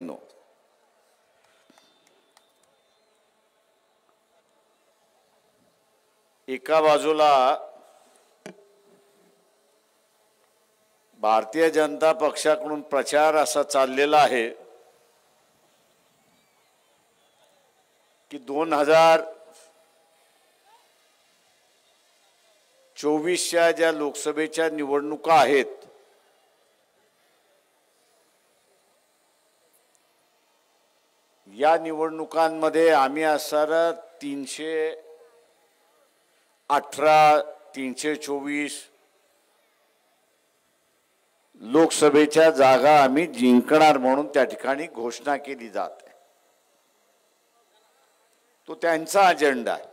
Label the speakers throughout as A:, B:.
A: No एका बाजूला भारतीय जनता पक्षाकडून प्रचार असा चाललेला आहे की 2024च्या ज्या लोकसभेच्या निवडणुका आहेत या निवडणुकांमध्ये आम्ही असणारा 318 324 लोकसभेच्या जागा आम्ही जिंकणार म्हणून त्या ठिकाणी घोषणा केली जाते। तो त्यांचा अजेंडा आहे।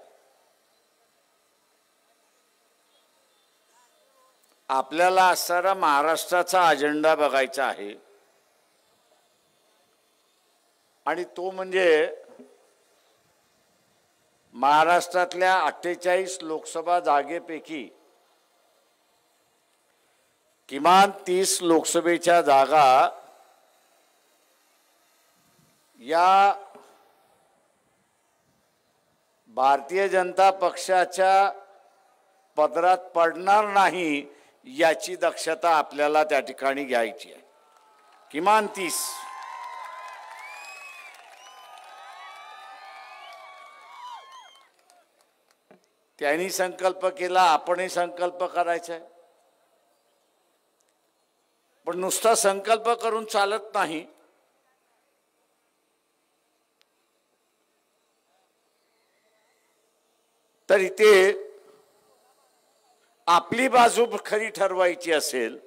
A: आपल्याला असणारा महाराष्ट्राचा अजेंडा बघायचा आहे आणि तो म्हणजे महाराष्ट्रातल्या 48 लोकसभा जागेपैकी किमान 30 लोकसभेच्या जागा या भारतीय जनता पक्षाच्या पदरात पडणार नाही याची दक्षता आपल्याला त्या ठिकाणी घ्यायची आहे। किमान 30। त्यांनी संकल्प केला, आपणही संकल्प करायचा आहे, पण नुसता संकल्प करून चालत नाही। तर इथे आपली बाजू खरी ठरवायची असेल,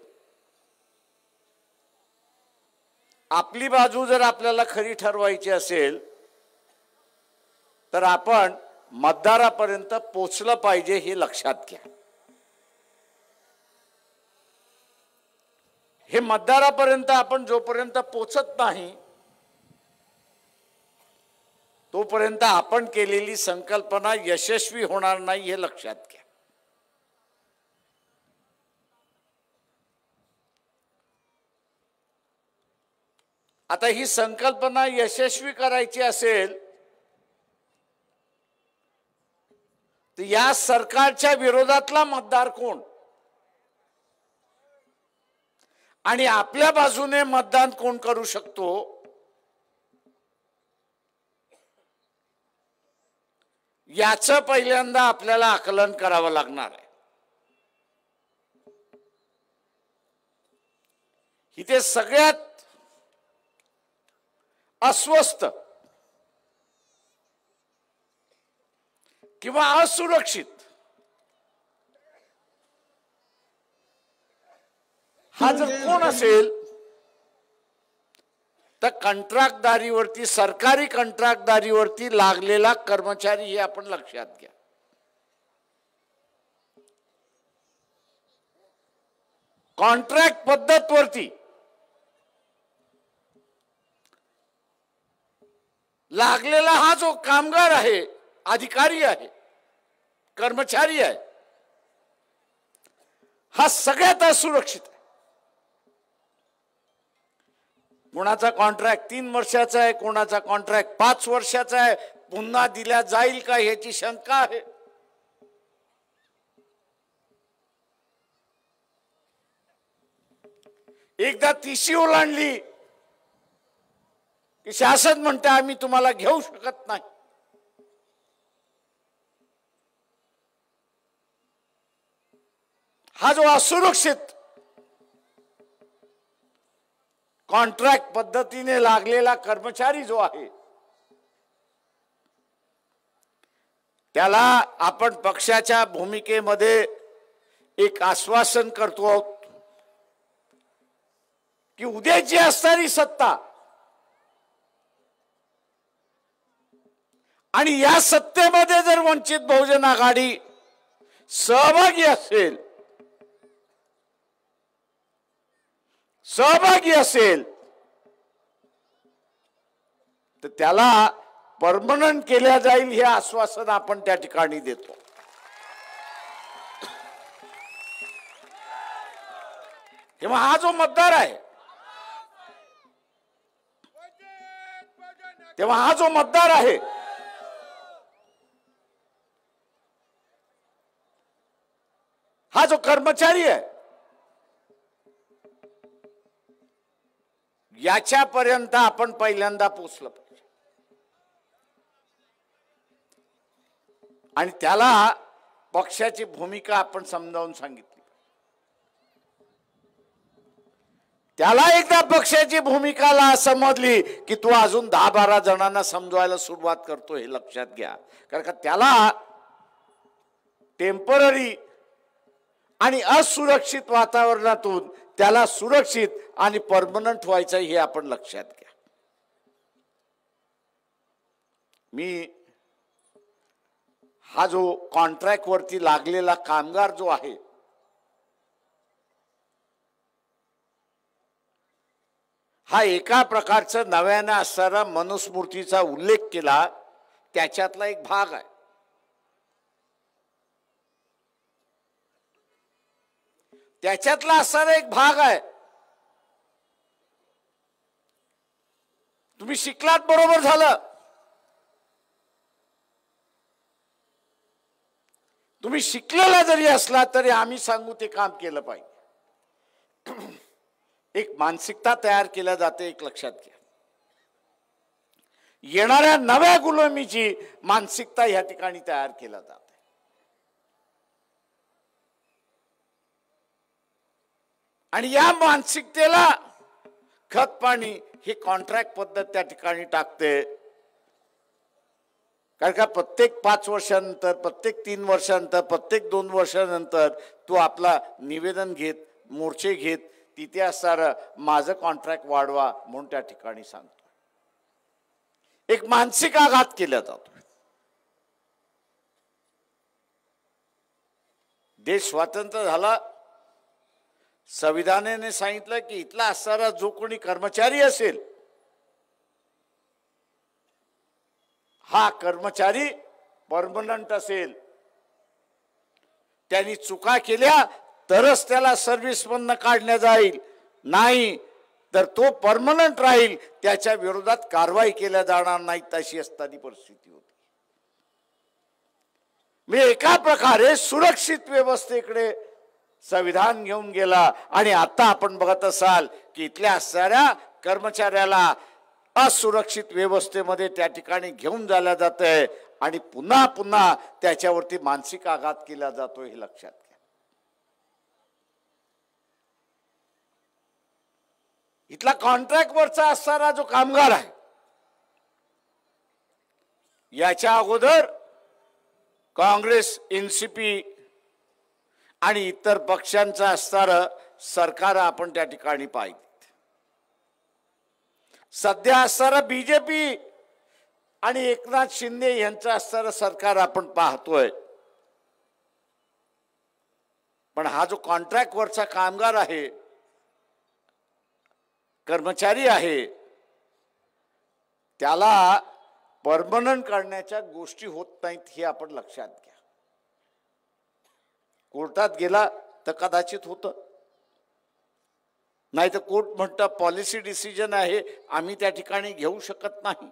A: आपली बाजू जर आपल्याला खरी ठरवायची असेल तर आपण मतदारापर्यंत पोहोचलं पाहिजे हे लक्षात घ्या। हे मतदारापर्यंत आपण जोपर्यंत पोहोचत नाही तोपर्यंत आपण केलेली संकल्पना यशस्वी होणार नाही हे लक्षात घ्या। आता ही संकल्पना यशस्वी करायची असेल तर या सरकारच्या विरोधातला मतदार कोण आणि आपल्या बाजूने मतदान कोण करू शकतो याचं पहिल्यांदा आपल्याला आकलन करावं लागणार आहे। इथे सगळ्यात अस्वस्थ किंवा असुरक्षित हा जर कोण असेल तर कंत्राटदारीवरती, सरकारी कंत्राटदारीवरती लागलेला कर्मचारी हे आपण लक्षात घ्या। कॉन्ट्रॅक्ट पद्धतवरती लागलेला हा जो कामगार आहे, अधिकारी आहे, कर्मचारी आहे, हा सगळ्यात असुरक्षित आहे। कोणाचा कॉन्ट्रॅक्ट 3 वर्षाचा आहे, कोणाचा कॉन्ट्रॅक्ट 5 वर्षाचा आहे, पुन्हा दिल्या जाईल का याची शंका आहे। एकदा तिशी ओलांडली की शासन म्हणते आम्ही तुम्हाला घेऊ शकत नाही। हा जो असुरक्षित कॉन्ट्रॅक्ट पद्धतीने लागलेला कर्मचारी जो आहे त्याला आपण पक्षाच्या भूमिकेमध्ये एक आश्वासन करतो आहोत की उद्याची असणारी सत्ता आणि या सत्तेमध्ये जर वंचित बहुजन आघाडी सहभागी असेल तर त्याला परमनंट केल्या जाईल हे आश्वासन आपण त्या ठिकाणी देतो। तेव्हा हा जो मतदार आहे तेव्हा हा जो मतदार आहे, हा जो कर्मचारी आहे, याच्यापर्यंत आपण पहिल्यांदा पोचलं पाहिजे आणि त्याला पक्षाची भूमिका आपण समजावून सांगितली. त्याला एकदा पक्षाची भूमिकाला समजली की तू अजून 10-12 जणांना समजवायला सुरुवात करतो, हे लक्षात घ्या. कारण का त्याला टेम्पररी आणि असुरक्षित वातावरणातून त्याला सुरक्षित आणि परमनंट व्हायचं, हे आपण लक्षात घ्या. मी हा जो कॉन्ट्रॅक्ट वरती लागलेला कामगार जो आहे, हा एका प्रकारचं नव्यानं असणारा मनुस्मृतीचा उल्लेख केला, त्याच्यातला एक भाग आहे. त्याच्यातला असणारा एक भाग आहे. तुम्ही शिकलात बरोबर झालं, तुम्ही शिकलेला जरी असला तरी आम्ही सांगू ते काम केलं पाहिजे. एक मानसिकता तयार केल्या जाते, एक लक्षात घ्या. येणाऱ्या नव्या गुलामीची मानसिकता या ठिकाणी तयार केल्या जाते. आणि या मानसिकतेला खत पाणी ही कॉन्ट्रॅक्ट पद्धत त्या ठिकाणी टाकते. कारण का प्रत्येक 5 वर्षानंतर, प्रत्येक 3 वर्षानंतर, प्रत्येक 2 वर्षानंतर तू आपला निवेदन घेत, मोर्चे घेत, तिथे असणारं माझं कॉन्ट्रॅक्ट वाढवा म्हणून त्या ठिकाणी सांगतो. एक मानसिक आघात केला जातो. देश स्वतंत्र झाला, संविधानाने सांगितलं की इथला असणारा जो कोणी कर्मचारी असेल, हा कर्मचारी परमनंट असेल. त्यांनी चुका केल्या तरच त्याला सर्व्हिसमधनं काढण्यात जाईल, नाही तर तो परमनंट राहील, त्याच्या विरोधात कारवाई केल्या जाणार नाही, तशी असताना परिस्थिती होती. मी एका प्रकारे सुरक्षित व्यवस्थेकडे संविधान घेऊन गेला. आणि आता आपण बघत असाल की इथल्या असणाऱ्या कर्मचाऱ्याला असुरक्षित व्यवस्थेमध्ये त्या ठिकाणी घेऊन जायला जातंय आणि पुन्हा पुन्हा त्याच्यावरती मानसिक आघात केला जातो, हे लक्षात घ्या. इथला कॉन्ट्रॅक्ट वरचा असणारा जो कामगार आहे, याच्या अगोदर काँग्रेस, एनसीपी आणि इतर पक्षांचं असणारं सरकार आपण त्या ठिकाणी पाहिजे. सध्या असणारं बीजेपी आणि एकनाथ शिंदे यांचं असणारं सरकार आपण पाहतोय. पण हा जो कॉन्ट्रॅक्ट वरचा कामगार आहे, कर्मचारी आहे, त्याला परमनंट करण्याच्या गोष्टी होत नाहीत, हे आपण लक्षात घ्या. कोर्टात गेला तर कदाचित होतं, नाही तर कोर्ट म्हणतं पॉलिसी डिसिजन आहे, आम्ही त्या ठिकाणी घेऊ शकत नाही.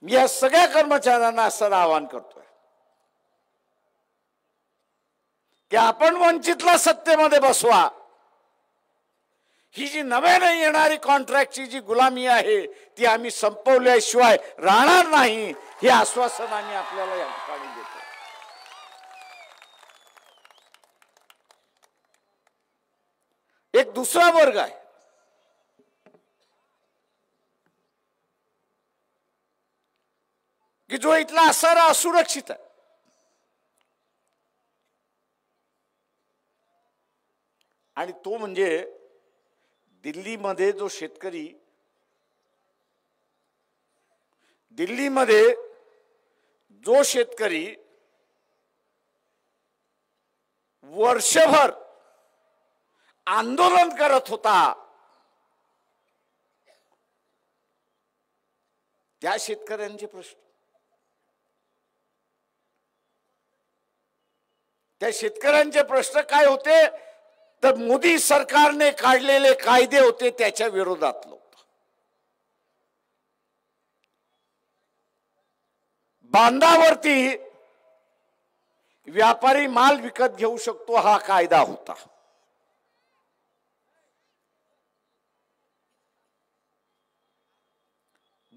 A: मी या सगळ्या कर्मचाऱ्यांना असं आवाहन करतोय की आपण वंचितला सत्तेमध्ये बसवा. ही जी नव्याने येणारी कॉन्ट्रॅक्टची जी गुलामी आहे, ती आम्ही संपवल्याशिवाय राहणार नाही, हे आश्वासन आम्ही आपल्याला या ठिकाणी देतो. एक दुसरा वर्ग आहे, की जो इथला असणारा असुरक्षित आहे. आणि तो म्हणजे दिल्लीमध्ये जो शेतकरी, दिल्लीमध्ये जो शेतकरी वर्षभर आंदोलन करत होता, त्या शेतकऱ्यांचे प्रश्न, त्या शेतकऱ्यांचे प्रश्न काय होते, तर मोदी सरकारने काढलेले कायदे होते त्याच्या विरोधात होता. बांधावरती व्यापारी माल विकत घेऊ शकतो हा कायदा होता.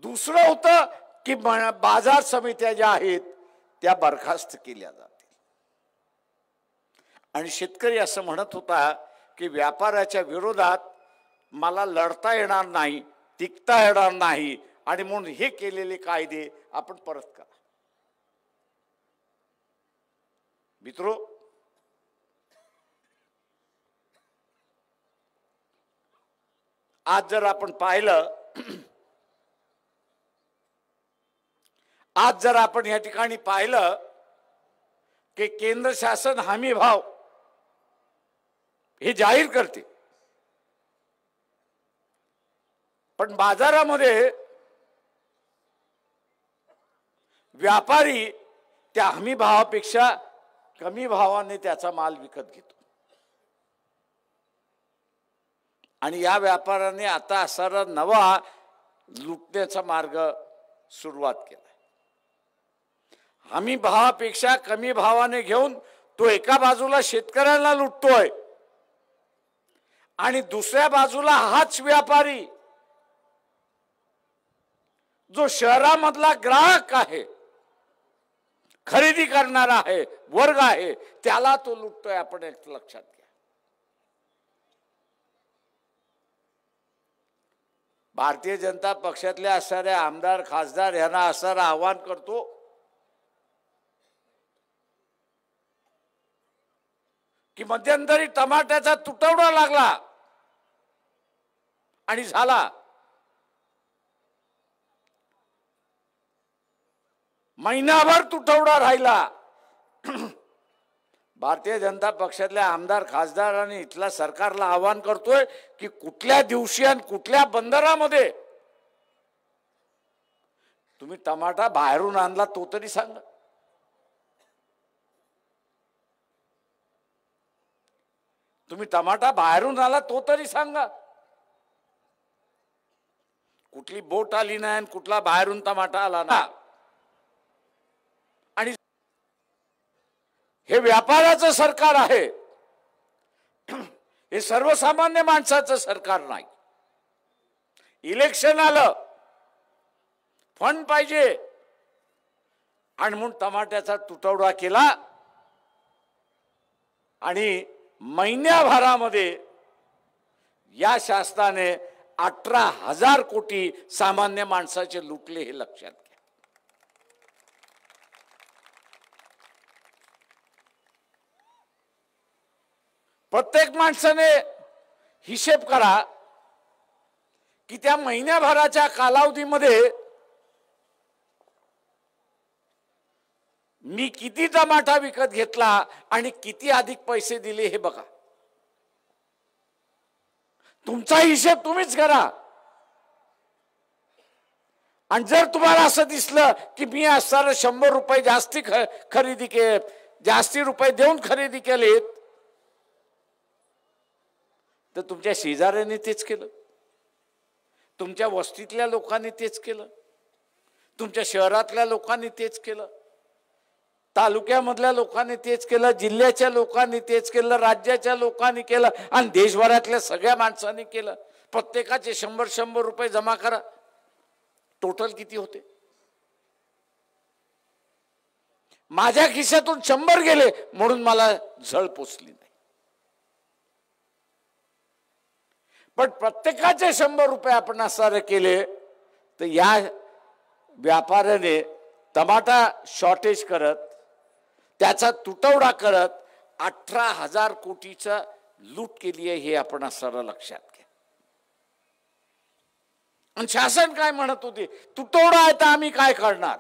A: दुसरं होतं की बाजार समित्या ज्या आहेत त्या बरखास्त केल्या जातील. आणि शेतकरी असं म्हणत होता की व्यापाराच्या विरोधात मला लढता येणार नाही, टिकता येणार नाही, आणि म्हणून हे केलेले कायदे आपण परत करा. मित्रो, आज जर आपण पाहिलं, आज जर आपण या ठिकाणी पाहिलं की केंद्र शासन हमी भाव हे जाहीर करते, पण बाजारामध्ये व्यापारी त्या हमी भावापेक्षा कमी भावाने त्याचा माल विकत घेतो. आणि या व्यापाऱ्याने आता असा नवा लुटण्याचा मार्ग सुरुवात केला. हमी भावापेक्षा कमी भावाने घेऊन तो एका बाजूला शेतकऱ्यांना लुटतोय आणि दुसऱ्या बाजूला हाच व्यापारी जो शहरामधला ग्राहक आहे, खरेदी करणारा आहे, वर्ग आहे, त्याला तो लुटतोय. आपण एक लक्षात घ्या. भारतीय जनता पक्षातले असणारे आमदार खासदार यांना असणारं आवाहन करतो की मध्यंतरी टमाट्याचा तुटवडा लागला आणि झाला. महिनाभर तुटवडा राहिला. भारतीय जनता पक्षातल्या आमदार खासदारांनी इथल्या सरकारला आवाहन करतोय की कुठल्या दिवशी आणि कुठल्या बंदरामध्ये तुम्ही टमाटा बाहेरून आणला तो तरी सांगा. तुम्ही टमाटा बाहेरून आला तो तरी सांगा. कुठली बोट आली नाही, कुठला बाहेरून टमाटा आला ना. आणि हे व्यापाराचं सरकार आहे, हे सर्वसामान्य माणसाचं सरकार नाही. इलेक्शन आलं, फंड पाहिजे आणि म्हणून टमाट्याचा तुटवडा केला आणि महिन्याभरामध्ये या शासनाने 18,000 कोटी सामान्य माणसाचे लुटले, हे लक्षात घ्या. प्रत्येक माणसाने हिशेब करा की त्या महिन्याभराच्या कालावधीमध्ये मी किती टमाटा विकत घेतला आणि किती अधिक पैसे दिले हे बघा. तुमचा हिशेब तुम्हीच करा. आणि जर तुम्हाला असं दिसलं की मी असणारे 100 रुपये जास्ती खरेदी केले, जास्ती रुपये देऊन खरेदी केलेत, तर तुमच्या शेजाऱ्यांनी तेच केलं, तुमच्या वस्तीतल्या लोकांनी तेच केलं, तुमच्या शहरातल्या लोकांनी तेच केलं, तालुक्यामधल्या लोकांनी तेच केलं, जिल्ह्याच्या लोकांनी तेच केलं, राज्याच्या लोकांनी केलं आणि देशभरातल्या सगळ्या माणसांनी केलं. प्रत्येकाचे 100 रुपये जमा करा. टोटल किती होते? माझ्या खिशातून 100 गेले म्हणून मला झळ पोचली नाही, पण प्रत्येकाचे 100 रुपये आपण असणारे केले तर या व्यापाऱ्याने टमाटा शॉर्टेज करत, त्याचा तुटवडा करत 18,000 कोटीचा लूट केली आहे, हे आपण असणारं लक्षात घ्या. आणि शासन काय म्हणत होते? तुटवडा आहे तर आम्ही काय करणार?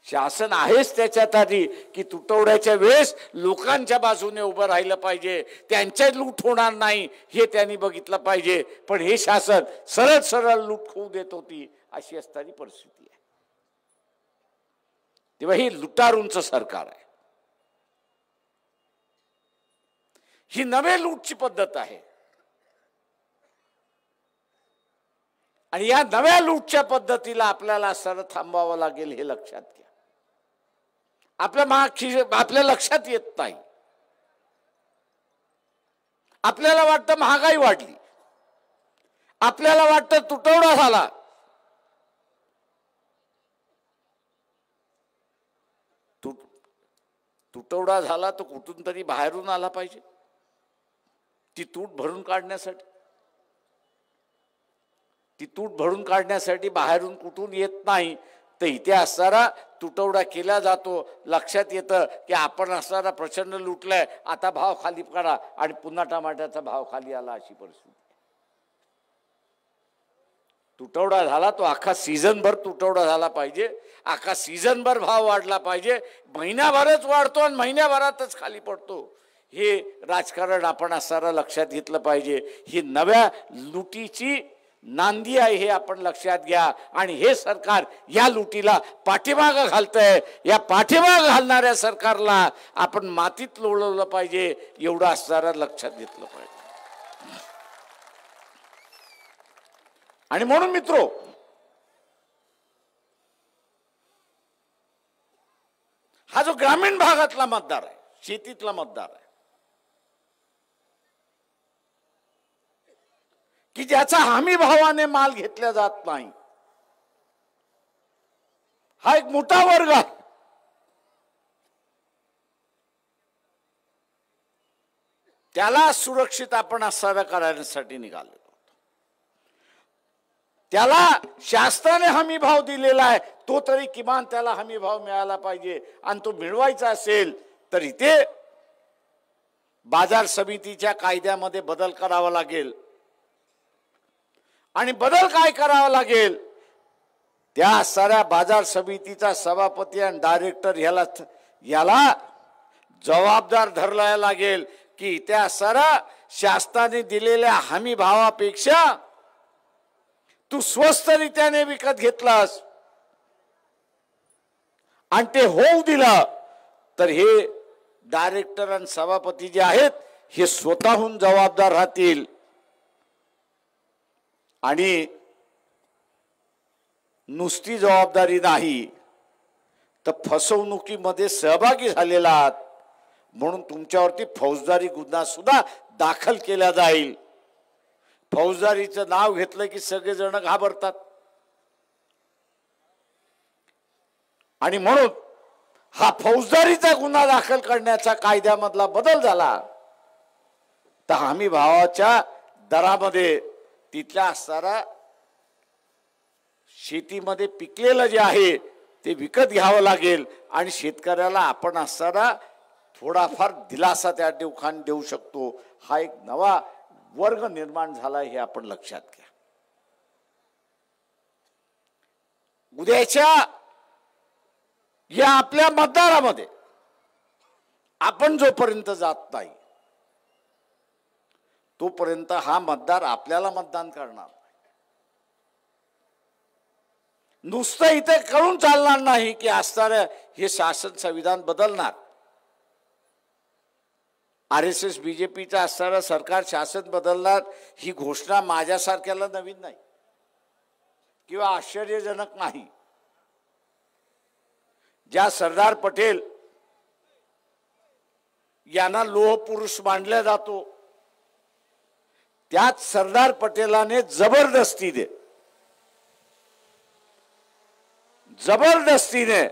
A: शासन आहेच त्याच्यात आधी की तुटवड्याच्या वेळेस लोकांच्या बाजूने उभं राहिलं पाहिजे, त्यांच्या लूट होणार नाही हे त्यांनी बघितलं पाहिजे. पण हे शासन सरळ सरळ लूट होऊ देत होती, अशी असणारी परिस्थिती आहे. तेव्हा ही लुटारूंचं सरकार आहे, ही नवे लूटची पद्धत आहे. आणि या नव्या लूटच्या पद्धतीला आपल्याला सर थांबावं लागेल, हे लक्षात घ्या. आपल्या लक्षात येत नाही. आपल्याला वाटतं महागाई वाढली, आपल्याला वाटतं तुटवडा झाला. तुटवडा झाला तर कुठून तरी बाहेरून आला पाहिजे, ती तूट भरून काढण्यासाठी. ती तूट भरून काढण्यासाठी बाहेरून कुठून येत नाही, तर इथे असणारा तुटवडा केला जातो. लक्षात येतं की आपण असणारा प्रचंड लुटलाय, आता भाव खाली करा, आणि पुन्हा टमाट्याचा भाव खाली आला, अशी परिस्थिती. तुटवडा झाला तो अख्खा सीझनभर तुटवडा झाला पाहिजे, अख्खा सीझनभर भाव वाढला पाहिजे. महिन्याभरच वाढतो आणि महिन्याभरातच खाली पडतो, हे राजकारण आपण असणारा लक्षात घेतलं पाहिजे. ही नव्या लुटीची नांदी आहे, हे आपण लक्षात घ्या. आणि हे सरकार या लुटीला पाठीमागं घालतंय. या पाठीमागं घालणाऱ्या सरकारला आपण मातीत लोळवलं पाहिजे, एवढं असणारा लक्षात घेतलं पाहिजे. आणि म्हणून मित्रो, हा जो ग्रामीण भागातला मतदार आहे, शेतीतला मतदार आहे, की ज्याचा हमी भावाने माल घेतला जात नाही, हा एक मोठा वर्ग आहे. त्याला सुरक्षित आपण असणारा करण्यासाठी निघालो. त्याला शासनाने हमी भाव दिलेला आहे, तो तरी किमान त्याला हमी भाव मिळाला पाहिजे. आणि तो मिळवायचा असेल तर इथे बाजार समितीच्या कायद्यामध्ये बदल करावा लागेल. आणि बदल काय करावा लागेल, त्या साऱ्या बाजार समितीचा सभापती आणि डायरेक्टर याला जबाबदार धरला लागेल की त्या साऱ्या शासनाने दिलेल्या हमी भावापेक्षा तू स्वस्त रीत्याने विकत घेतलास आणि ते होऊ दिलं, तर हे डायरेक्टर आणि सभापती जे आहेत हे स्वतःहून जबाबदार राहतील. आणि नुसती जबाबदारी नाही तर फसवणुकीमध्ये सहभागी झालेला आहात म्हणून तुमच्यावरती फौजदारी गुन्हा सुद्धा दाखल केला जाईल. फौजदारीचं नाव घेतलं की सगळेजण घाबरतात. आणि म्हणून हा फौजदारीचा गुन्हा दाखल करण्याचा कायद्यामधला बदल झाला, तर हमी भावाच्या दरामध्ये तिथल्या असणारा शेतीमध्ये पिकलेलं जे आहे ते विकत घ्यावं लागेल. आणि शेतकऱ्याला आपण असणारा थोडाफार दिलासा त्या ठिकाणी देऊ शकतो. हा एक नवा वर्ग निर्माण झाला, हे आपण लक्षात घ्या. उद्याच्या या आपल्या मतदारामध्ये आपण जोपर्यंत जात नाही तोपर्यंत हा मतदार आपल्याला मतदान करणार. नुसतं इथे कळून चालणार नाही की असणारं हे शासन संविधान बदलणार. RSS BJPचं असणारं सरकार शासन बदलणार ही घोषणा माझ्यासारख्याला नवीन नाही किंवा आश्चर्यजनक नाही. ज्या सरदार पटेल यांना लोह पुरुष मानला जातो, त्याच सरदार पटेलाने जबरदस्तीने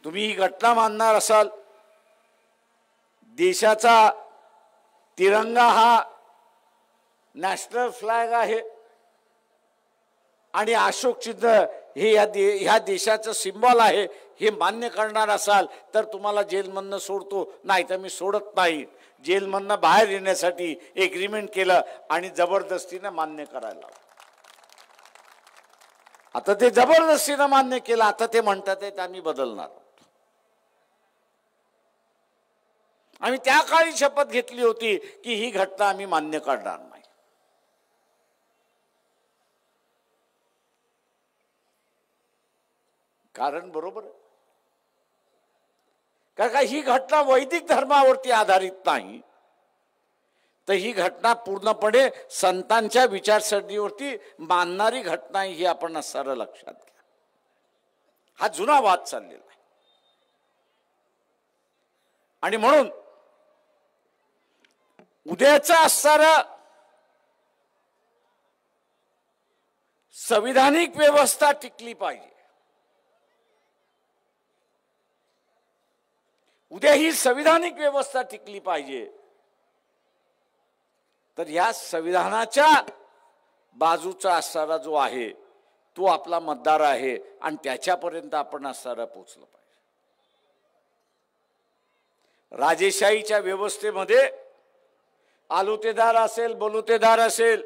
A: तुम्ही ही घटना मानणार असाल, देशाचा तिरंगा हा नॅशनल फ्लॅग आहे आणि अशोक चिन्ह हे ह्या देशाचं सिम्बॉल आहे हे मान्य करणार असाल तर तुम्हाला जेलमधनं सोडतो, नाही तर मी सोडत नाही. जेलमधनं बाहेर येण्यासाठी एग्रीमेंट केलं आणि जबरदस्तीने मान्य करायला. आता ते जबरदस्तीने मान्य केलं, आता ते म्हणतात आहेत आम्ही बदलणार. आम्ही त्या काळी शपथ घेतली होती की ही घटना आम्ही मान्य करणार नाही. कारण बरोबर आहे, कारण का ही घटना वैदिक धर्मावरती आधारित नाही, तर ही घटना पूर्णपणे संतांच्या विचारसरणीवरती मानणारी घटना ही आपण सारं लक्षात घ्या. हा जुना वाद चाललेला आहे. आणि म्हणून उद्याचा असणारा संविधानिक व्यवस्था टिकली पाहिजे. उद्या ही संविधानिक व्यवस्था टिकली पाहिजे तर या संविधानाच्या बाजूचा असणारा जो आहे तो आपला मतदार आहे आणि त्याच्यापर्यंत आपण असणारा पोचलं पाहिजे. राजेशाहीच्या व्यवस्थेमध्ये आलुतेदार असेल, बलुतेदार असेल,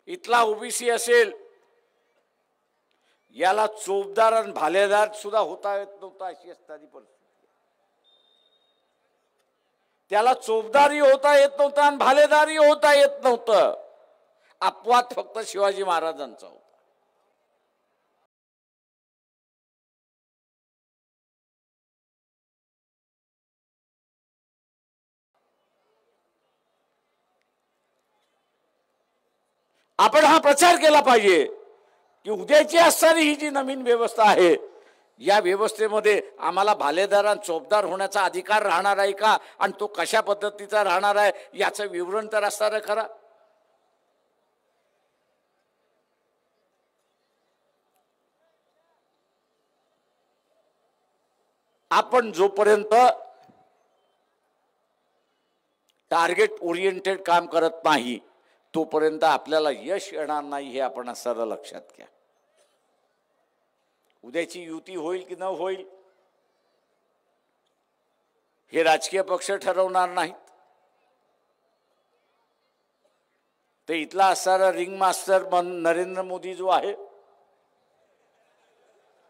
A: इथला ओबीसी असेल, याला चोपदार आणि भालेदार सुद्धा होता येत नव्हता अशी असणारी परिस्थिती. त्याला चोपदारही होता येत नव्हता आणि भालेदारही होता येत नव्हतं. अपवाद फक्त शिवाजी महाराजांचा होता. आपण हा प्रचार केला पाहिजे की उद्याची असणारी ही जी नवीन व्यवस्था आहे या व्यवस्थेमध्ये आम्हाला भालेदार आणि चोपदार होण्याचा अधिकार राहणार आहे का आणि तो कशा पद्धतीचा राहणार आहे याचं विवरण तर असणार खरा. आपण जोपर्यंत टार्गेट ओरिएंटेड काम करत नाही तोपर्यंत आपल्याला यश येणार नाही हे आपण असं लक्षात घ्या. उद्याची युती होईल की न होईल हे राजकीय पक्ष ठरवणार नाहीत. ते इथला असणारा रिंग मास्टर नरेंद्र मोदी जो आहे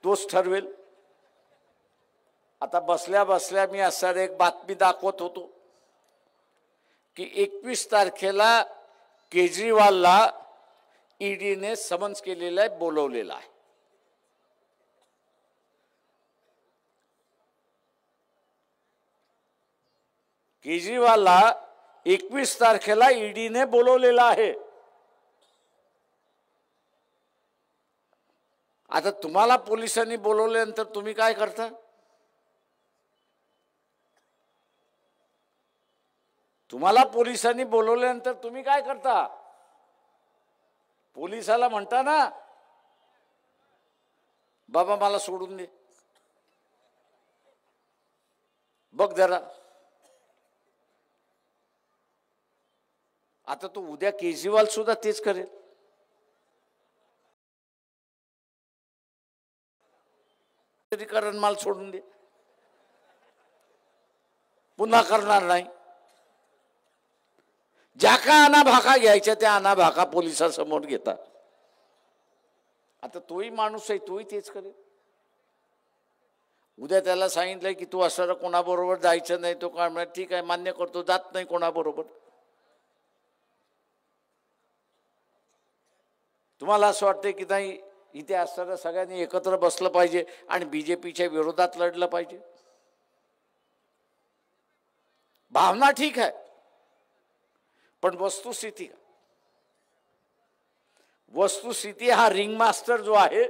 A: तोच ठरवेल. आता बसल्या बसल्या मी असणारी एक बातमी दाखवत होतो की 21 तारखेला केजरीवालला ईडीने समन्स केलेला आहे, बोलवलेला आहे. केजरीवालला 21 तारखेला ईडीने बोलवलेला आहे. आता तुम्हाला पोलिसांनी बोलवल्यानंतर तुम्ही काय करता? तुम्हाला पोलिसांनी बोलवल्यानंतर तुम्ही काय करता? पोलिसाला म्हणता ना बाबा मला सोडून दे, बघ जरा. आता तो उद्या केजरीवाल सुद्धा तेच करेल. कारण मला सोडून दे, पुन्हा करणार नाही. ज्या का अनाभाका घ्यायच्या त्या अनाभाका पोलिसांसमोर घेतात. आता तोही माणूस आहे, तोही तेच करेल. उद्या त्याला सांगितलंय की तू असं कोणाबरोबर जायचं नाही, तो काय म्हणा ठीक आहे मान्य करतो, जात नाही कोणाबरोबर. तुम्हाला असं वाटतंय की नाही इथे असताना सगळ्यांनी एकत्र बसलं पाहिजे आणि बीजेपीच्या विरोधात लढलं पाहिजे? भावना ठीक आहे पण वस्तुस्थिती, वस्तुस्थिती हा रिंग मास्टर जो आहे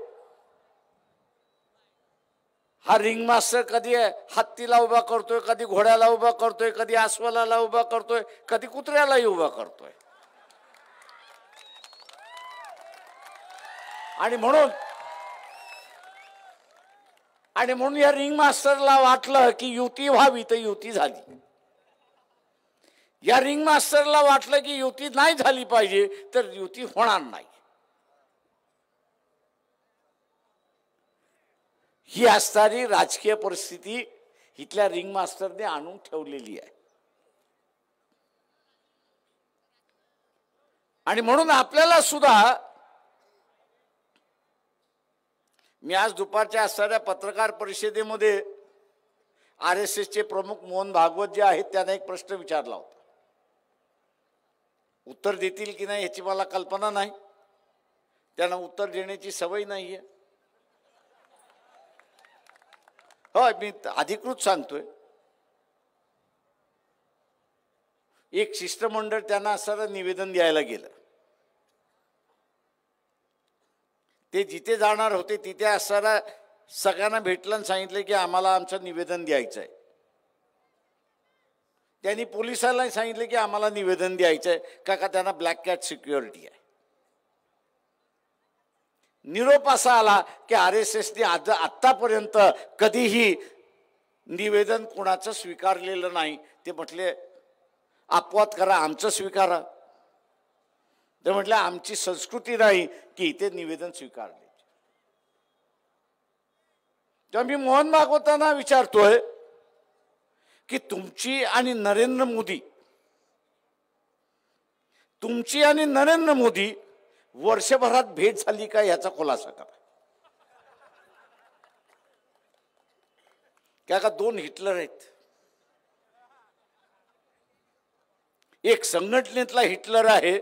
A: हा रिंग मास्टर कधी हत्तीला उभा करतोय, कधी घोड्याला उभा करतोय, कधी अस्वलाला उभा करतोय, कधी कुत्र्यालाही उभा करतोय. आणि म्हणून या रिंग मास्टरला वाटलं की युती व्हावी तर युती झाली. या रिंग मास्टरला वाटलं की युती नाही झाली पाहिजे तर युती होणार नाही. ही असणारी राजकीय परिस्थिती इथल्या रिंग मास्टरने आणून ठेवलेली आहे. आणि म्हणून आपल्याला सुद्धा मी आज दुपारच्या असणाऱ्या पत्रकार परिषदेमध्ये RSSचे प्रमुख मोहन भागवत जे आहेत त्यांना एक प्रश्न विचारला होता. उत्तर देतील की नाही याची मला कल्पना नाही, त्यांना उत्तर देण्याची सवय नाहीये. हो मी अधिकृत सांगतोय एक शिष्टमंडळ त्यांना असं निवेदन द्यायला गेलं. ते जिथे जाणार होते तिथे असणारा सगळ्यांना भेटलं आणि सांगितलं की आम्हाला आमचं निवेदन द्यायचं आहे. त्यांनी पोलिसांना सांगितलं की आम्हाला निवेदन द्यायचं आहे का त्यांना ब्लॅक कॅट सिक्युरिटी आहे. निरोप असा आला की RSSने आतापर्यंत कधीही निवेदन कोणाचं स्वीकारलेलं नाही. ते म्हटले अपवाद करा, आमचं स्वीकारा. ते म्हटलं आमची संस्कृती नाही की इथे निवेदन स्वीकारले. तेव्हा मी मोहन भागवतांना विचारतोय की तुमची आणि नरेंद्र मोदी वर्षभरात भेट झाली का याचा खुलासा करा. का दोन हिटलर आहेत. एक संघटनेतला हिटलर आहे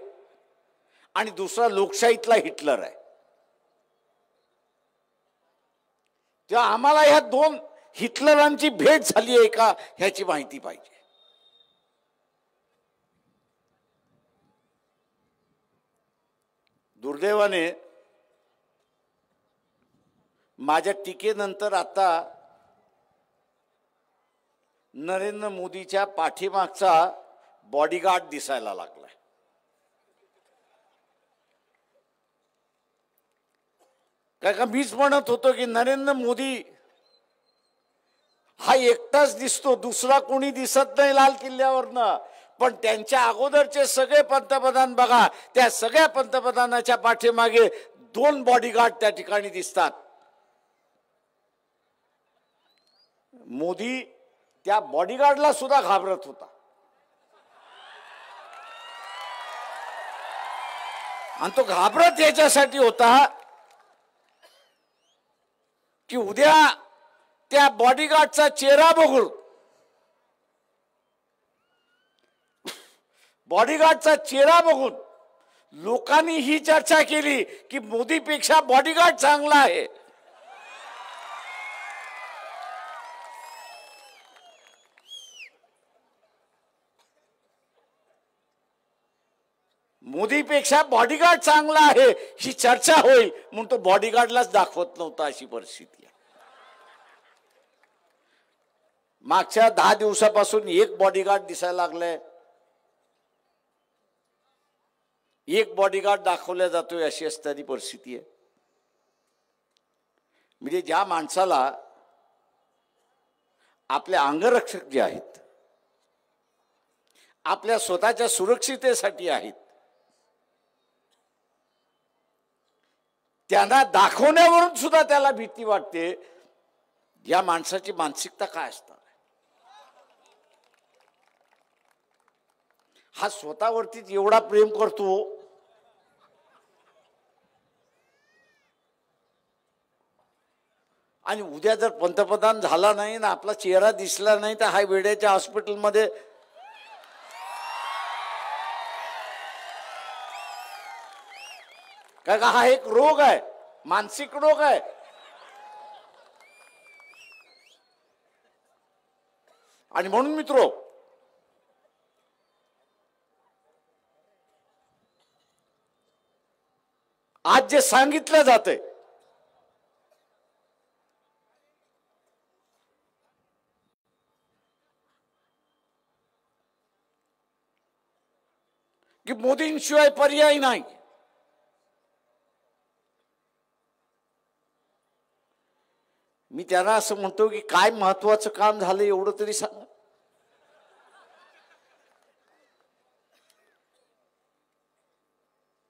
A: आणि दुसरा लोकशाहीतला हिटलर आहे. तेव्हा आम्हाला ह्या दोन हिटलरांची भेट झाली आहे का ह्याची माहिती पाहिजे. दुर्दैवाने माझ्या टीकेनंतर आता नरेंद्र मोदीच्या पाठीमागचा बॉडीगार्ड दिसायला लागलाय. का मीच म्हणत होतो की नरेंद्र मोदी हा एकटाच दिसतो, दुसरा कोणी दिसत नाही लाल किल्ल्यावरनं. पण त्यांच्या अगोदरचे सगळे पंतप्रधान बघा, त्या सगळ्या पंतप्रधानाच्या पाठीमागे दोन बॉडीगार्ड त्या ठिकाणी दिसतात. मोदी त्या बॉडीगार्डला सुद्धा घाबरत होता. आणि तो घाबरत याच्यासाठी होता की उद्या त्या बॉडीगार्डचा चेहरा बघून लोकांनी ही चर्चा केली की मोदीपेक्षा बॉडीगार्ड चांगला आहे. मोदीपेक्षा बॉडीगार्ड चांगला आहे ही चर्चा होईल म्हणून तो बॉडीगार्डलाच दाखवत नव्हता, अशी परिस्थिती आहे. मागच्या 10 दिवसापासून एक बॉडीगार्ड दिसायला लागलाय, एक बॉडीगार्ड दाखवला जातोय, अशी असणारी परिस्थिती आहे. म्हणजे ज्या माणसाला आपले अंगरक्षक जे आहेत, आपल्या स्वतःच्या सुरक्षितेसाठी आहेत, त्यांना दाखवण्यावरून सुद्धा त्याला भीती वाटते. या माणसाची मानसिकता काय असणार? हा स्वतःवरतीच एवढा प्रेम करतो आणि उद्या जर पंतप्रधान झाला नाही ना आपला चेहरा दिसला नाही तर हा वेड्याच्या हॉस्पिटलमध्ये काय का हा एक रोग आहे, मानसिक रोग आहे. आणि म्हणून मित्रो, आज जे सांगितलं जातंय की मोदींशिवाय पर्याय नाही, मी त्यांना असं म्हणतो की काय महत्वाचं काम झालं एवढं तरी सांगा.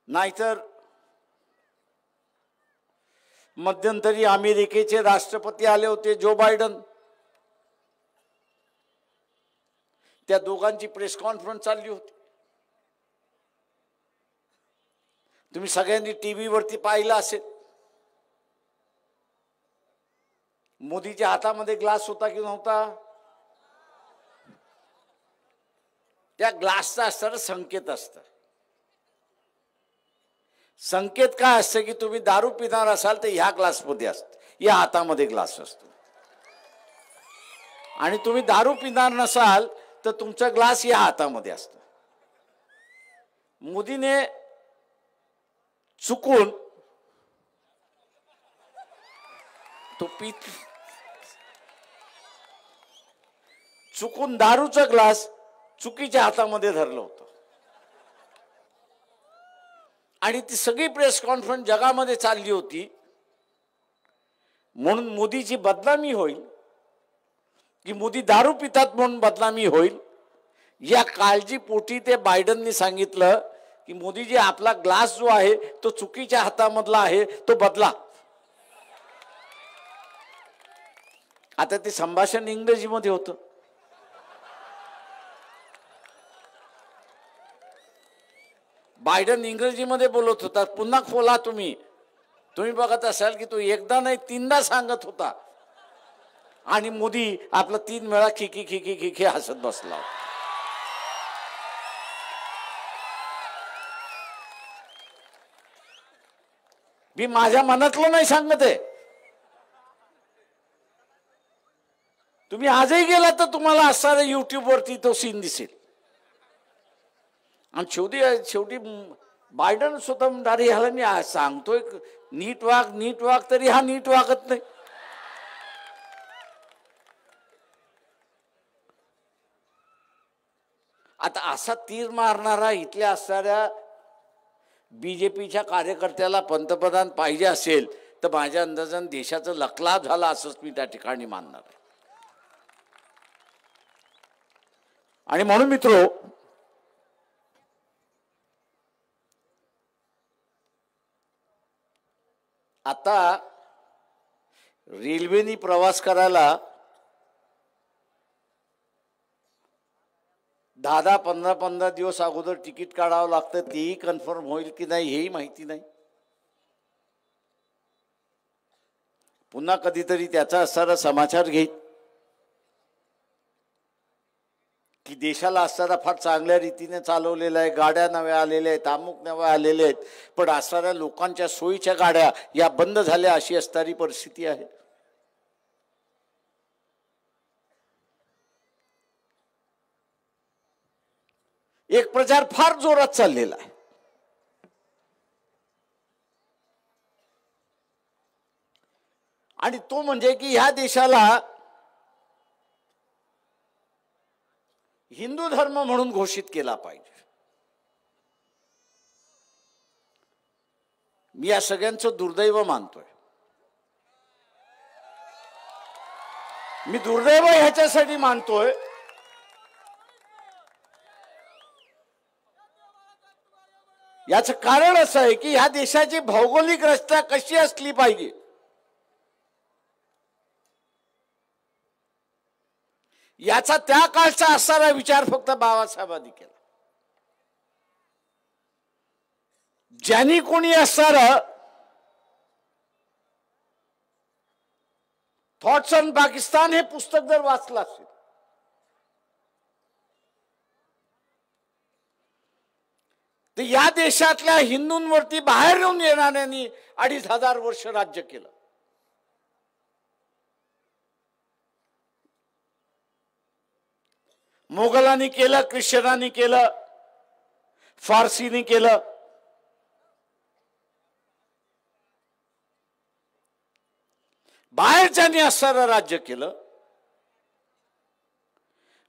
A: नाहीतर मध्यंतरी अमेरिकेचे राष्ट्रपती आले होते, जो बायडन. त्या दोघांची प्रेस कॉन्फरन्स चालली होती. तुम्ही सगळ्यांनी टीव्ही वरती पाहिलं असेल. मोदीच्या हातामध्ये ग्लास होता की नव्हता? त्या ग्लासचा असणारा संकेत असतं. संकेत काय असतं की तुम्ही दारू पिणार असाल तर ह्या ग्लासमध्ये असतं, या हातामध्ये ग्लास असतो. आणि तुम्ही दारू पिणार नसाल तर तुमचा ग्लास या हातामध्ये असतो. मोदीने चुकून तो चुकून दारूचा ग्लास चुकीच्या हातामध्ये धरलं होतं आणि ती सगळी प्रेस कॉन्फरन्स जगामध्ये चालली होती म्हणून मोदीची बदनामी होईल की मोदी दारू पितात म्हणून बदनामी होईल या काळजीपोटी ते बायडननी सांगितलं की मोदीजी आपला ग्लास जो आहे तो चुकीच्या हातामधला आहे तो बदला. आता ते संभाषण इंग्रजीमध्ये होतं. बायडन इंग्रजीमध्ये बोलत होता. पुन्हा खोला तुम्ही बघत असाल की तो एकदा नाही तीनदा सांगत होता आणि मोदी आपला 3 वेळा खिकी खिकी खिकी हसत बसला. मी माझ्या मनातलं नाही सांगत आहे. तुम्ही आजही गेला तर तुम्हाला असणाऱ्या युट्यूब वरती तो सीन दिसेल. आणि शेवटी बायडन स्वतः म्हणणार ह्याला मी सांगतोय नीट वाग तरी हा नीट वागत नाही. आता असा तीर मारणारा इथल्या असणाऱ्या बीजेपीच्या कार्यकर्त्याला पंतप्रधान पाहिजे असेल तर माझ्या अंदाजाने देशाचं लखलाभ झाला असंच मी त्या ठिकाणी मानणार आहे. आणि म्हणून मित्रो, आता रेल्वेनी प्रवास करायला 10-15 दिवस अगोदर तिकीट काढावं लागतं. तेही कन्फर्म होईल की नाही हेही माहिती नाही. पुन्हा कधीतरी त्याचा असणारा समाचार घेईल की देशाला असणारा फार चांगल्या रीतीने चालवलेला आहे, गाड्या नव्या आलेल्या आहेत, अमुक नव्या आलेल्या आहेत, पण असणाऱ्या लोकांच्या सोयीच्या गाड्या या बंद झाल्या अशी असणारी परिस्थिती आहे. एक प्रचार फार जोरात चाललेला आहे. आणि तो म्हणजे की ह्या देशाला हिंदू धर्म म्हणून घोषित केला पाहिजे. मी या सगळ्यांचं दुर्दैव मानतोय. मी दुर्दैव ह्याच्यासाठी मानतोय याचं कारण असं आहे की ह्या देशाची भौगोलिक रचना कशी असली पाहिजे याचा त्या काळचा असणारा विचार फक्त बाबासाहेबांनी केला. ज्यांनी कोणी असणारं थॉट्स ऑन पाकिस्तान हे पुस्तक जर वाचलं असेल तर या देशातल्या हिंदूंवरती बाहेर येऊन येणाऱ्यांनी 2500 वर्ष राज्य केलं. मोगलांनी केलं, ख्रिश्चनांनी केलं, फारसीनी केलं. बाहेरच्यांनी असणारं राज्य केलं.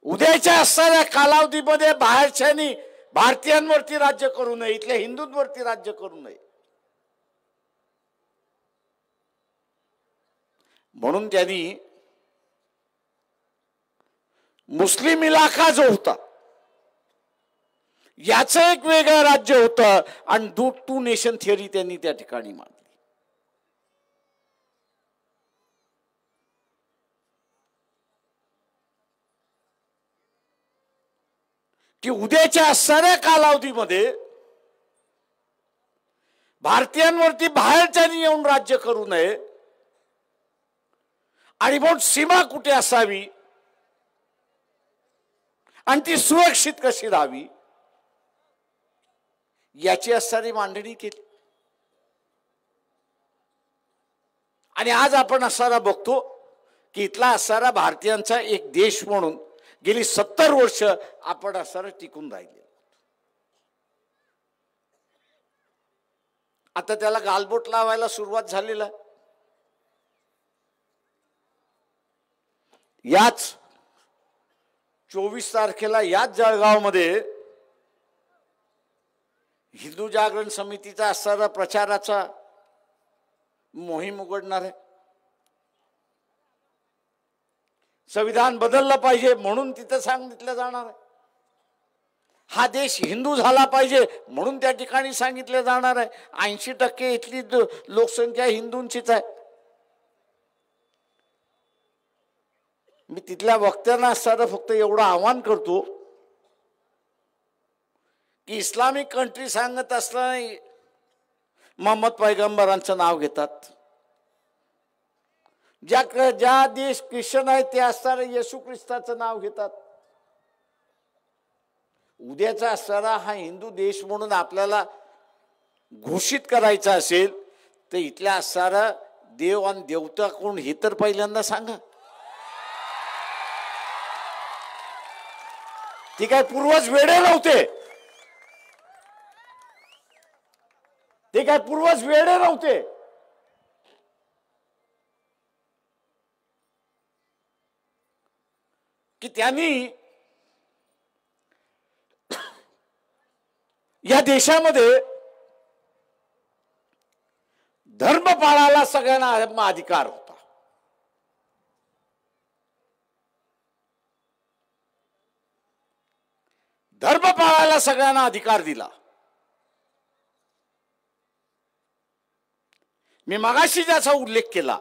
A: उद्याच्या असणाऱ्या कालावधीमध्ये बाहेरच्यांनी भारतीयांवरती राज्य करू नये, इथल्या हिंदूंवरती राज्य करू नये म्हणून त्यांनी मुस्लिम इलाका जो होता याचं एक वेगळं राज्य होतं आणि 2 नेशन थिअरी त्यांनी त्या ठिकाणी मांडली. की उद्याच्या असणाऱ्या कालावधीमध्ये भारतीयांवरती बाहेरच्यांनी येऊन राज्य करू नये आणि मग सीमा कुठे असावी आणि ती सुरक्षित कशी राहावी याची असणारी मांडणी केली. आणि आज आपण असणारा बघतो की इथला असणारा भारतीयांचा एक देश म्हणून गेली 70 वर्ष आपण असणारा टिकून राहिले. आता त्याला गालबोट लावायला सुरुवात झालेला आहे. याच 24 तारखेला याच जळगावमध्ये हिंदू जागरण समितीचा असणारा प्रचाराचा मोहीम उघडणार आहे. संविधान बदललं पाहिजे म्हणून तिथं सांगितलं जाणार आहे. हा देश हिंदू झाला पाहिजे म्हणून त्या ठिकाणी सांगितलं जाणार आहे. 80% इथली लोकसंख्या हिंदूंचीच आहे. मी तिथल्या वक्त्यांना असताना फक्त एवढं आवाहन करतो की इस्लामिक कंट्री सांगत असताना मोहम्मद पैगंबरांचं नाव घेतात. ज्या देश ख्रिश्चन आहेत ते असताना येशू ख्रिस्ताचं नाव घेतात. उद्याचा असणारा हा हिंदू देश म्हणून आपल्याला घोषित करायचा असेल तर इथल्या असणारा देव आणि देवता कोण हे तर पहिल्यांदा सांगा. ती काय पूर्वज वेडे नव्हते. ते काय पूर्वज वेडे नव्हते. की त्यांनी या देशामध्ये धर्म पाळायला सगळ्यांना अधिकार होता. धर्म पाळायला सगळ्यांना अधिकार दिला. मी मगाशी ज्याचा उल्लेख केला,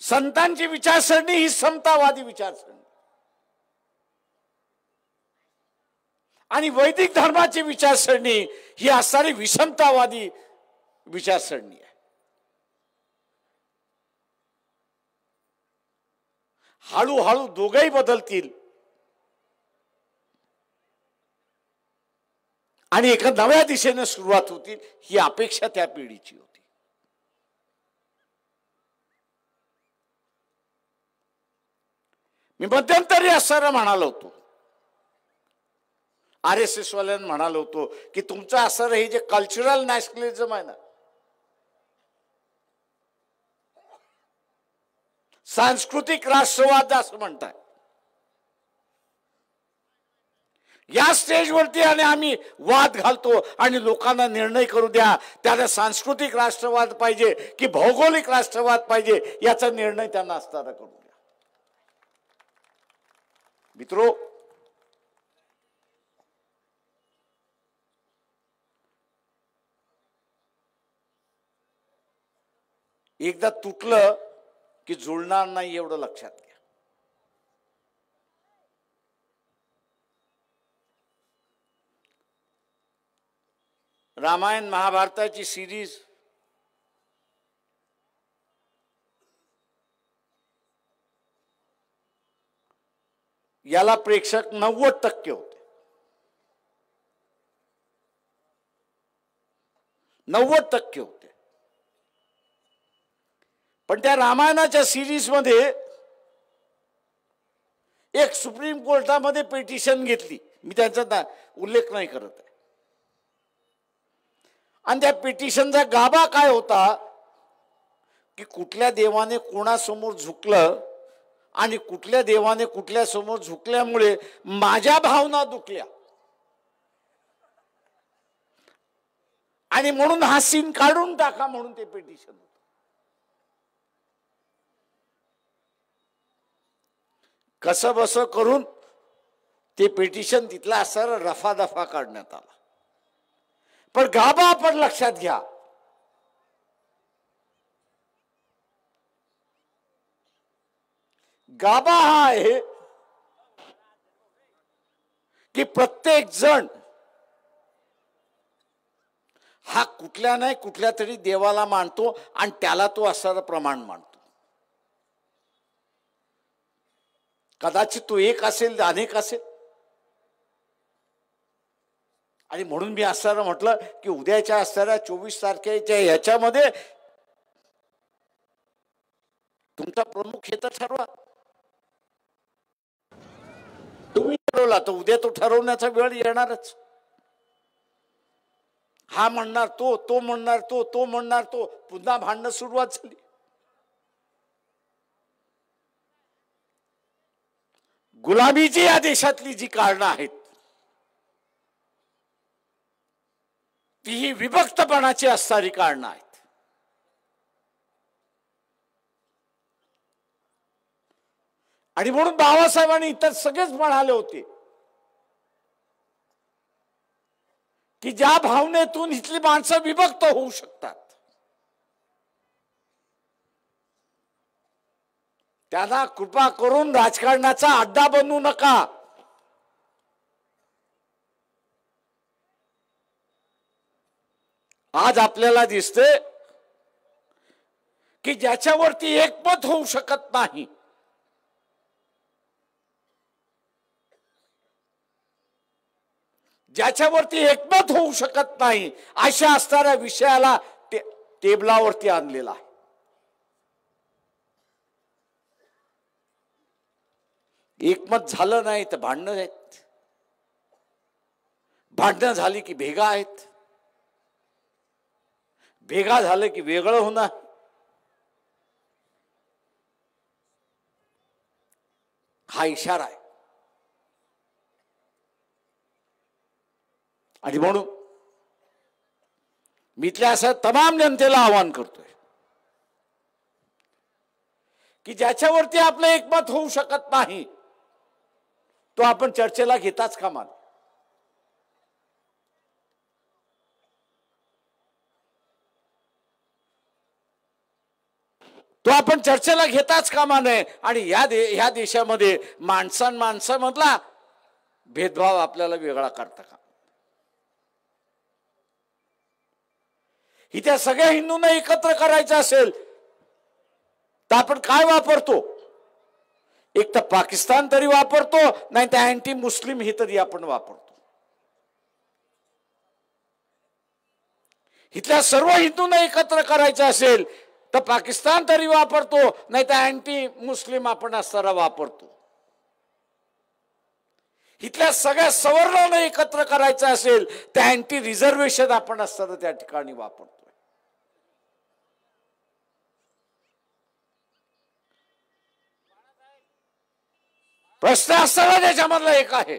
A: संतांची विचारसरणी ही समतावादी विचारसरणी आणि वैदिक धर्माची विचारसरणी ही असणारी विषमतावादी विचारसरणी आहे. हळूहळू दोघेही बदलतील आणि एका नव्या दिशेने सुरुवात होतील ही अपेक्षा त्या पिढीची होती. मी मध्यंतरी असं म्हणालो होतो, RSS वाल्यांना म्हणालो होतो की तुमचं असं हे जे कल्चरल नॅशनलिझम आहे ना, सांस्कृतिक राष्ट्रवाद असं म्हणताय, या स्टेजवरती आणि आम्ही वाद घालतो आणि लोकांना निर्णय करू द्या त्याला सांस्कृतिक राष्ट्रवाद पाहिजे की भौगोलिक राष्ट्रवाद पाहिजे याचा निर्णय त्यांना असताना करू द्या. मित्रो, एकदा तुटलं की जुळणार नाही एवढं लक्षात घ्या. रामायण महाभारताची सिरीज याला प्रेक्षक 90% होते. 90% होते. पण त्या रामायणाच्या सिरीज मध्ये एक सुप्रीम कोर्टामध्ये पिटिशन घेतली, मी त्यांचा उल्लेख नाही करत आहे, आणि त्या पिटिशनचा गाभा काय होता की कुठल्या देवाने कोणासमोर झुकलं आणि कुठल्या देवाने कुठल्या समोर झुकल्यामुळे माझ्या भावना दुखल्या आणि म्हणून हा सीन काढून टाका म्हणून ते पिटिशन होतं. कसं बस करून ते पिटिशन तिथला असणारा रफादफा काढण्यात आला. पण गाभा आपण लक्षात घ्या, गाभा हा आहे की प्रत्येक जण हा कुठल्या नाही कुठल्या तरी देवाला मानतो आणि त्याला तो असणारा प्रमाण मानतो. कदाचित तो एक असेल, अनेक असेल, आणि म्हणून मी असताना म्हटलं की उद्याच्या असणाऱ्या 24 तारखेच्या ह्याच्यामध्ये तुमचा प्रमुख हे तर ठरवा. तुम्ही ठरवला तर उद्या तो ठरवण्याचा वेळ येणारच. हा म्हणणार तो म्हणणार तो म्हणणार तो, पुन्हा भांडणं सुरुवात झाली. गुलामीची या देशातली जी कारणं आहेत ती ही विभक्तपणाची असणारी कारणं आहेत. आणि म्हणून बाबासाहेबांनी इतर सगळेच म्हणाले होते की ज्या भावनेतून इथली माणसं विभक्त होऊ शकतात त्यांना कृपा करून राजकारणाचा अड्डा बनवू नका. आज आपल्याला दिसते की ज्याच्यावरती एकमत होऊ शकत नाही, ज्याच्यावरती एकमत होऊ शकत नाही अशा असणाऱ्या विषयाला टेबलावरती आणलेला आहे. एकमत झालं नाही तर भांडणं आहेत, भांडणं झाली की भेगा आहेत, भेगा झालं की वेगळं होणार. हा इशारा आहे. आणि म्हणून मी इथल्या असं तमाम जनतेला आवाहन करतोय की ज्याच्यावरती आपलं एकमत होऊ शकत नाही तो आपण चर्चेला घेताच कामा नये. तो आपण चर्चेला घेताच कामा नये. आणि ह्या देशामध्ये माणसांमधला भेदभाव आपल्याला वेगळा करता का. इथे सगळ्या हिंदूंना एकत्र करायचं असेल तर आपण काय वापरतो, एक तर पाकिस्तान तरी वापरतो, नाही तर अँटी मुस्लिम ही तरी आपण वापरतो. इथल्या सर्व हिंदूंना एकत्र करायचं असेल तर पाकिस्तान तरी वापरतो, नाही तर अँटी मुस्लिम आपण असताना वापरतो. इथल्या सगळ्या सवर्णांना एकत्र करायचं असेल तर अँटी रिझर्वेशन आपण असताना त्या ठिकाणी वापरतो. प्रश्न असताना त्याच्यामधला एक आहे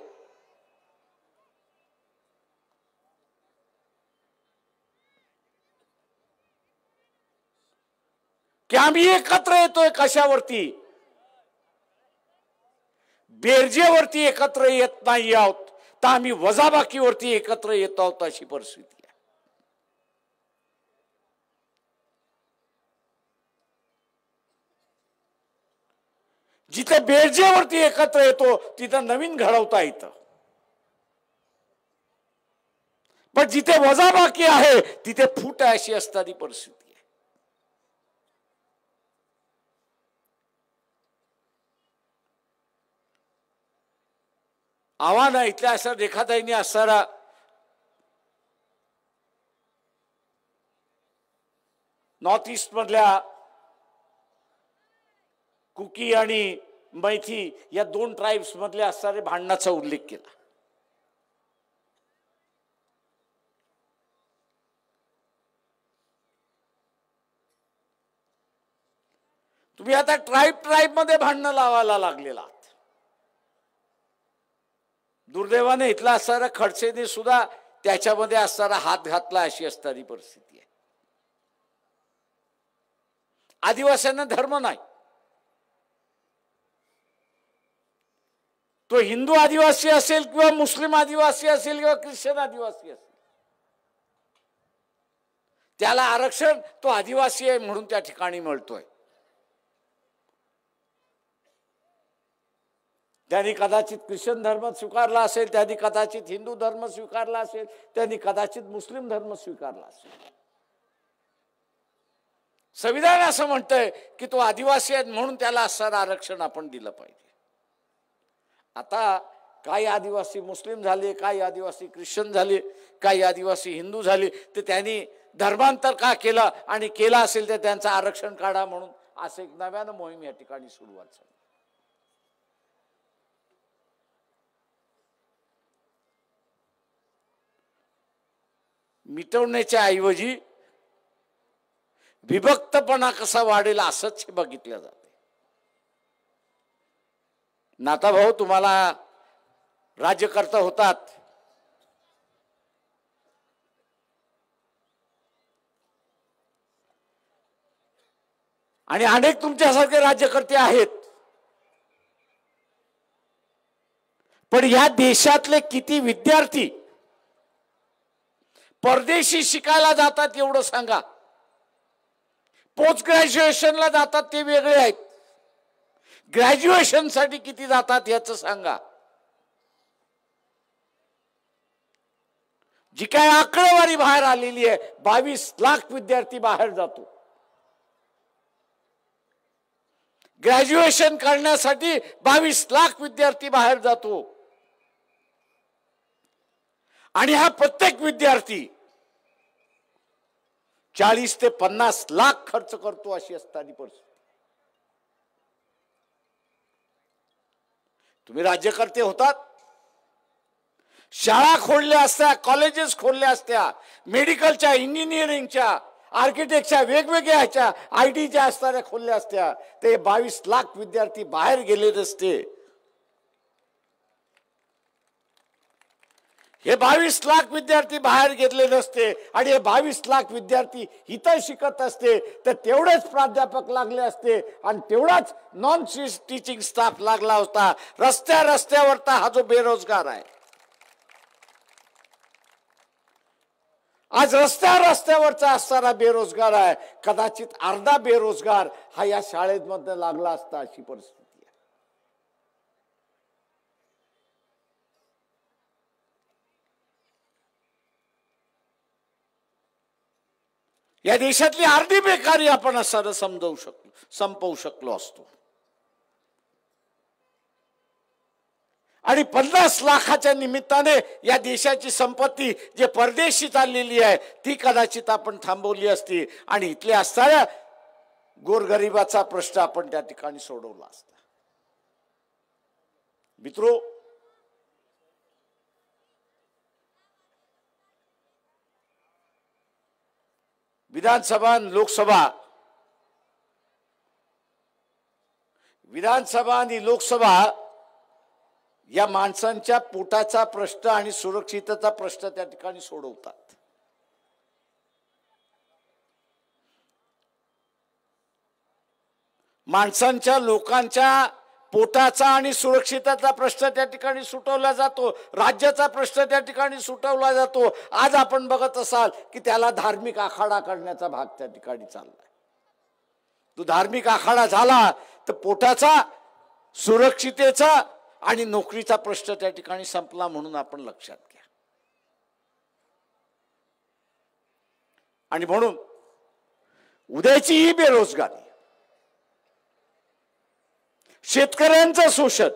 A: की आम्ही एकत्र येतोय कशावरती, बेरजेवरती एकत्र येत नाही आहोत तर आम्ही वजाबाकीवरती एकत्र येत आहोत अशी परिस्थिती आहे. जिथे बेरजेवरती एकत्र येतो तिथं नवीन घडवता येतं, पण जिथे वजाबाकी आहे तिथे फूट अशी असणारी परिस्थिती आहे. आव्हान इथल्या असं रेखाताईंनी असणारा नॉर्थ ईस्ट मधल्या कुकी आणि मैथी या दोन ट्राइब्स मधले असणारे भांडणाचा उल्लेख केला. तुम्ही आता ट्राइब मध्ये भांडणं लावायला लागलेला आहात. दुर्दैवाने इथला असणारा खडसेने सुद्धा त्याच्यामध्ये असणारा हात घातला अशी असणारी परिस्थिती आहे. आदिवासींना धर्म नाही, तो हिंदू आदिवासी असेल किंवा मुस्लिम आदिवासी असेल किंवा ख्रिश्चन आदिवासी असेल, त्याला आरक्षण तो आदिवासी आहे म्हणून त्या ठिकाणी मिळतोय. त्यांनी कदाचित ख्रिश्चन धर्म स्वीकारला असेल, त्यांनी कदाचित हिंदू धर्म स्वीकारला असेल, त्यांनी कदाचित मुस्लिम धर्म स्वीकारला असेल. संविधान असं म्हणतंय की तो आदिवासी आहे म्हणून त्याला असणारं आरक्षण आपण दिलं पाहिजे. आता काही आदिवासी मुस्लिम झाले, काही आदिवासी ख्रिश्चन झाले, काही आदिवासी हिंदू झाले, तर त्यांनी धर्मांतर का केलं आणि केलं असेल तर त्यांचं आरक्षण काढा म्हणून असं एक नव्यानं मोहीम या ठिकाणी सुरुवात झाली. मिटवण्याच्या ऐवजी विभक्तपणा कसा वाढेल असंच हे बघितलं जाते. नाताभाऊ तुम्हाला राज्यकर्ता होतात, आणि अनेक तुमच्यासारखे राज्यकर्ते आहेत, पण या देशातले किती विद्यार्थी परदेशी शिकायला जातात एवढं सांगा. पोस्ट ग्रॅज्युएशनला जातात ते वेगळे आहेत, ग्रॅज्युएशन साठी किती जातात याचं सांगा. जी काय आकडेवारी बाहेर आलेली आहे, 22 लाख विद्यार्थी बाहेर जातो. ग्रॅज्युएशन करण्यासाठी 22 लाख विद्यार्थी बाहेर जातो. आणि हा प्रत्येक विद्यार्थी 40 ते 50 लाख खर्च करतो अशी असताना परिस्थिती. तुम्ही राज्यकर्ते होतात, शाळा खोलल्या असत्या, कॉलेजेस खोलल्या असत्या, मेडिकलच्या, इंजिनिअरिंगच्या, आर्किटेक्टच्या, वेगवेगळ्या ह्याच्या, IT च्या असणाऱ्या खोलल्या असत्या, ते 22 लाख विद्यार्थी बाहेर गेले नसते. हे 22 लाख विद्यार्थी बाहेर गेले नसते आणि हे 22 लाख विद्यार्थी इथं शिकत असते, तर तेवढेच प्राध्यापक लागले असते आणि तेवढाच नॉन टीचिंग स्टाफ लागला होता. रस्त्यावरचा हा जो बेरोजगार आहे, आज रस्त्यावरचा असणारा बेरोजगार आहे, कदाचित अर्धा बेरोजगार हा या शाळेमध्ये लागला असता अशी परिस्थिती आहे. या देशातली अर्धी बेकारी आपण असं संपवू शकलो असतो. आणि 50 लाखाच्या निमित्ताने या देशाची संपत्ती जे परदेशी चाललेली आहे ती कदाचित आपण थांबवली असती आणि इथले असणाऱ्या गोरगरिबाचा प्रश्न आपण त्या ठिकाणी सोडवला असता. मित्रो, विधानसभा आणि लोकसभा या माणसांच्या पोटाचा प्रश्न आणि सुरक्षिततेचा प्रश्न त्या ठिकाणी सोडवतात. माणसांच्या, लोकांच्या पोटाचा आणि सुरक्षिततेचा प्रश्न त्या ठिकाणी सुटवला जातो, राज्याचा प्रश्न त्या ठिकाणी सुटवला जातो. आज आपण बघत असाल की त्याला धार्मिक आखाडा करण्याचा भाग त्या ठिकाणी चाललाय. तो धार्मिक आखाडा झाला तर पोटाचा, सुरक्षितेचा आणि नोकरीचा प्रश्न त्या ठिकाणी संपला म्हणून आपण लक्षात घ्या. आणि म्हणून उद्याची ही बेरोजगारी, शेतकऱ्यांचं शोषण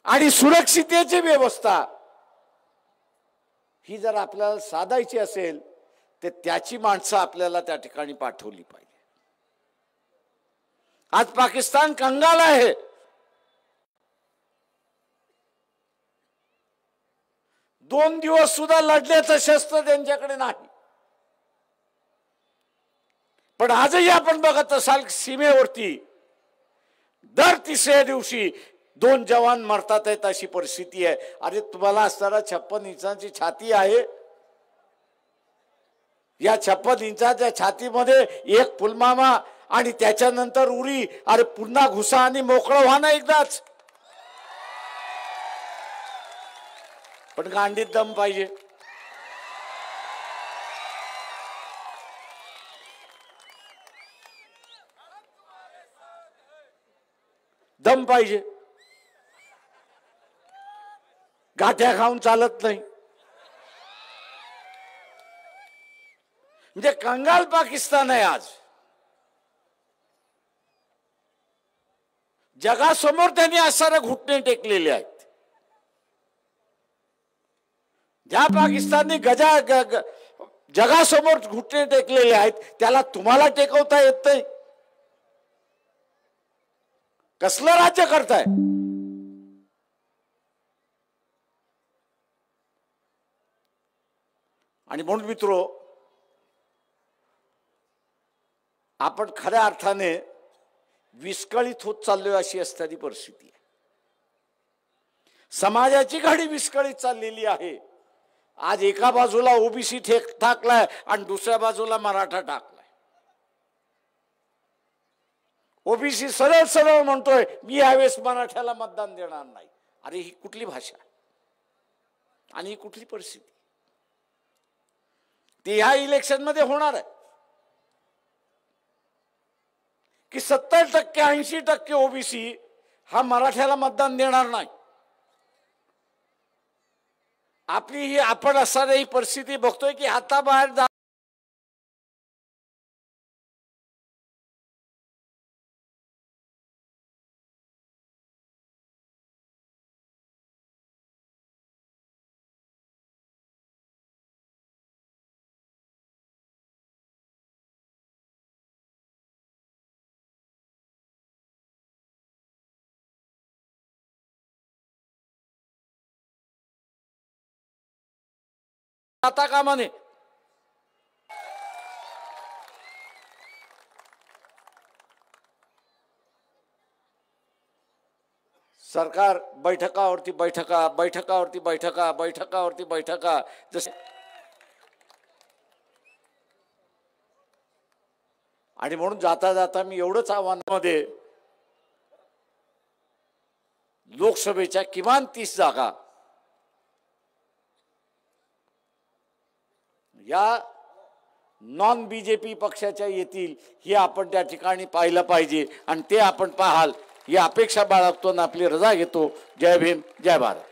A: आणि सुरक्षितेची व्यवस्था ही जर आपल्याला साधायची असेल तर त्याची माणसं आपल्याला त्या ठिकाणी पाठवली पाहिजे. आज पाकिस्तान कंगाल आहे. दोन दिवस सुद्धा लढण्याचं शस्त्र त्यांच्याकडे नाही. पण आजही आपण बघत असाल सीमेवरती दर तिसऱ्या दिवशी 2 जवान मरतात आहेत अशी परिस्थिती आहे. अरे तुम्हाला असणारा 56 इंचाची छाती आहे, या 56 इंचाच्या छातीमध्ये एक पुलवामा आणि त्याच्यानंतर उरी, अरे पुन्हा घुसा आणि मोकळं व्हा ना एकदाच. पण गांडीत दम पाहिजे. दम पाहिजे. गाठ्या खाऊन चालत नाही. म्हणजे कंगाल पाकिस्तान आहे आज. जगासमोर त्यांनी असणारे घुटणे टेकलेले आहेत. ज्या पाकिस्तानने जगासमोर घुटणे टेकलेले आहेत त्याला तुम्हाला टेकवता येत नाही. कसलं राज्य करताय? आणि म्हणून मित्रो, आपण खऱ्या अर्थाने विस्कळीत होत चाललोय अशी असणारी परिस्थिती आहे. समाजाची घडी विस्कळीत चाललेली आहे. आज एका बाजूला ओबीसी टाकलाय आणि दुसऱ्या बाजूला मराठा टाकलाय. ओबीसी सरळ सरळ म्हणतोय मी यावेळेस मराठ्याला मतदान देणार नाही. अरे ही कुठली भाषा आणि ही कुठली परिस्थिती? ती ह्या इलेक्शन मध्ये होणार आहे की 70% 80% ओबीसी हा मराठ्याला मतदान देणार नाही. आपली ही आपण असणारी ही परिस्थिती बघतोय की हाताबाहेर जा आता कामा नये. सरकार बैठकावरती बैठका जसे आणि म्हणून जाता जाता मी एवढंच आव्हानामध्ये लोकसभेच्या किमान 30 जागा या नॉन बीजेपी पक्षाच्या येतील हे आपण त्या ठिकाणी पाहिलं पाहिजे आणि ते आपण पाहाल ही अपेक्षा बाळगतो आणि आपली रजा घेतो. जय भीम, जय भारत.